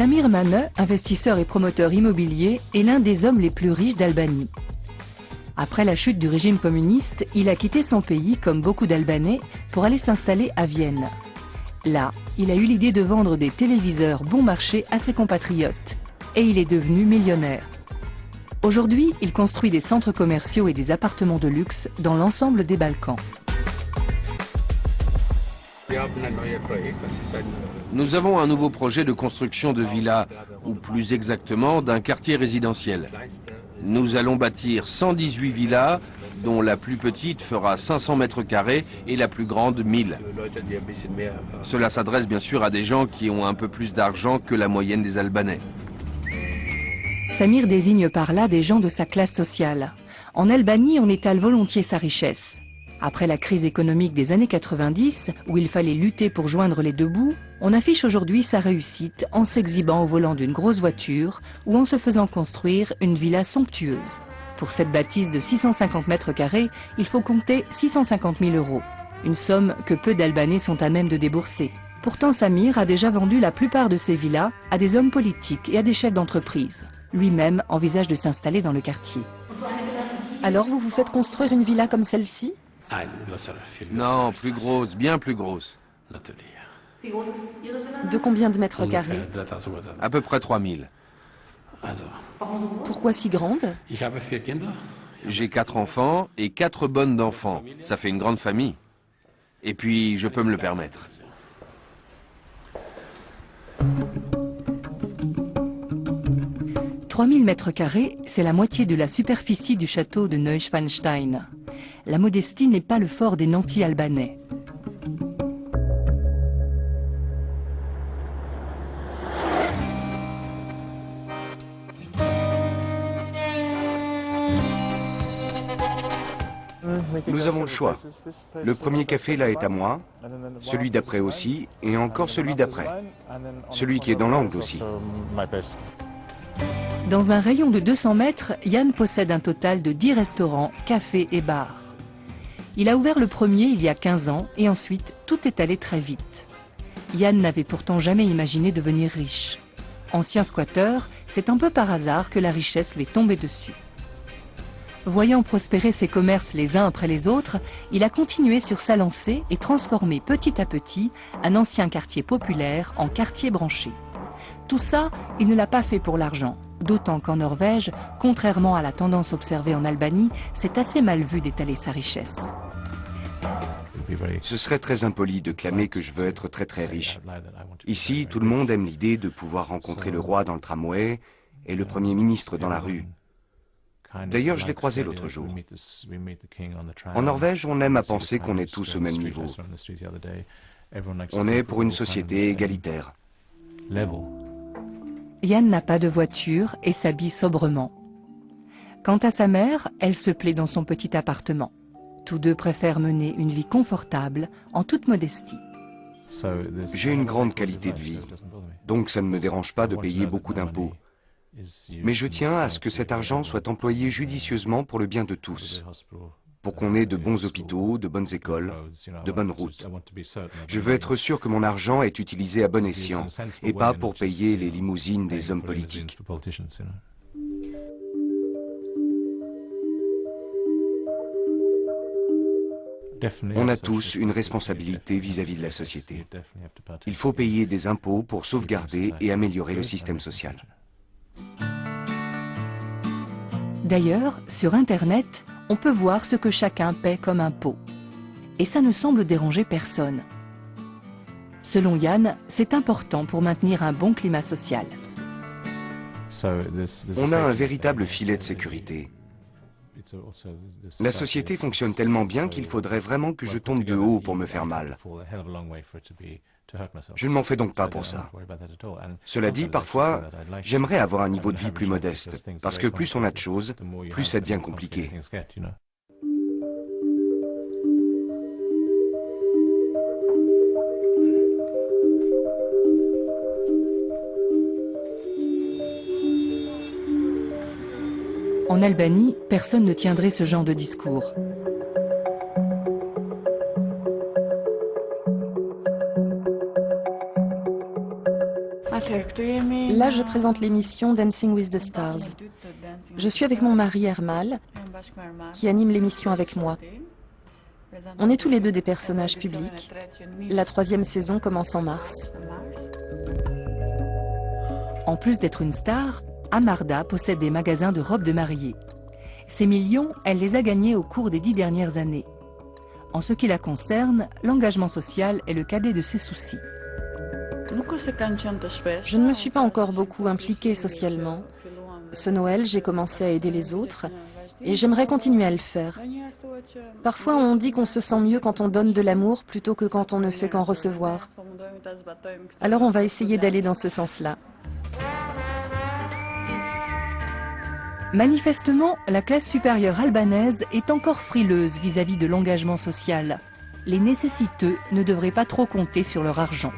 Samir Manö, investisseur et promoteur immobilier, est l'un des hommes les plus riches d'Albanie. Après la chute du régime communiste, il a quitté son pays, comme beaucoup d'Albanais, pour aller s'installer à Vienne. Là, il a eu l'idée de vendre des téléviseurs bon marché à ses compatriotes. Et il est devenu millionnaire. Aujourd'hui, il construit des centres commerciaux et des appartements de luxe dans l'ensemble des Balkans. Nous avons un nouveau projet de construction de villas, ou plus exactement d'un quartier résidentiel. Nous allons bâtir 118 villas, dont la plus petite fera 500 mètres carrés et la plus grande 1000. Cela s'adresse bien sûr à des gens qui ont un peu plus d'argent que la moyenne des Albanais. Samir désigne par là des gens de sa classe sociale. En Albanie, on étale volontiers sa richesse. Après la crise économique des années 90, où il fallait lutter pour joindre les deux bouts, on affiche aujourd'hui sa réussite en s'exhibant au volant d'une grosse voiture ou en se faisant construire une villa somptueuse. Pour cette bâtisse de 650 mètres carrés, il faut compter 650 000 €. Une somme que peu d'Albanais sont à même de débourser. Pourtant, Samir a déjà vendu la plupart de ses villas à des hommes politiques et à des chefs d'entreprise. Lui-même envisage de s'installer dans le quartier. Alors vous vous faites construire une villa comme celle-ci? Non, plus grosse, bien plus grosse. De combien de mètres carrés? À peu près 3000. Pourquoi si grande? J'ai 4 enfants et 4 bonnes d'enfants. Ça fait une grande famille. Et puis, je peux me le permettre. « 3000 mètres carrés, c'est la moitié de la superficie du château de Neuschwanstein. La modestie n'est pas le fort des nantis albanais. Nous avons le choix. Le premier café là est à moi, celui d'après aussi, et encore celui d'après. Celui qui est dans l'angle aussi. Dans un rayon de 200 mètres, Yann possède un total de 10 restaurants, cafés et bars. Il a ouvert le premier il y a 15 ans et ensuite tout est allé très vite. Yann n'avait pourtant jamais imaginé devenir riche. Ancien squatteur, c'est un peu par hasard que la richesse lui est tombée dessus. Voyant prospérer ses commerces les uns après les autres, il a continué sur sa lancée et transformé petit à petit un ancien quartier populaire en quartier branché. Tout ça, il ne l'a pas fait pour l'argent, d'autant qu'en Norvège, contrairement à la tendance observée en Albanie, c'est assez mal vu d'étaler sa richesse. Ce serait très impoli de clamer que je veux être très très riche. Ici, tout le monde aime l'idée de pouvoir rencontrer le roi dans le tramway et le premier ministre dans la rue. D'ailleurs, je l'ai croisé l'autre jour. En Norvège, on aime à penser qu'on est tous au même niveau. On est pour une société égalitaire. Yann n'a pas de voiture et s'habille sobrement. Quant à sa mère, elle se plaît dans son petit appartement. Tous deux préfèrent mener une vie confortable, en toute modestie. J'ai une grande qualité de vie, donc ça ne me dérange pas de payer beaucoup d'impôts. Mais je tiens à ce que cet argent soit employé judicieusement pour le bien de tous, pour qu'on ait de bons hôpitaux, de bonnes écoles, de bonnes routes. Je veux être sûr que mon argent est utilisé à bon escient, et pas pour payer les limousines des hommes politiques. On a tous une responsabilité vis-à-vis de la société. Il faut payer des impôts pour sauvegarder et améliorer le système social. D'ailleurs, sur Internet, on peut voir ce que chacun paie comme impôt. Et ça ne semble déranger personne. Selon Yann, c'est important pour maintenir un bon climat social. On a un véritable filet de sécurité. La société fonctionne tellement bien qu'il faudrait vraiment que je tombe de haut pour me faire mal. Je ne m'en fais donc pas pour ça. Cela dit, parfois, j'aimerais avoir un niveau de vie plus modeste, parce que plus on a de choses, plus ça devient compliqué. En Albanie, personne ne tiendrait ce genre de discours. Là, je présente l'émission Dancing with the Stars. Je suis avec mon mari Ermal, qui anime l'émission avec moi. On est tous les deux des personnages publics. La 3e saison commence en mars. En plus d'être une star, Amarda possède des magasins de robes de mariée. Ces millions, elle les a gagnés au cours des 10 dernières années. En ce qui la concerne, l'engagement social est le cadet de ses soucis. Je ne me suis pas encore beaucoup impliquée socialement. Ce Noël, j'ai commencé à aider les autres et j'aimerais continuer à le faire. Parfois, on dit qu'on se sent mieux quand on donne de l'amour plutôt que quand on ne fait qu'en recevoir. Alors on va essayer d'aller dans ce sens-là. Manifestement, la classe supérieure albanaise est encore frileuse vis-à-vis de l'engagement social. Les nécessiteux ne devraient pas trop compter sur leur argent.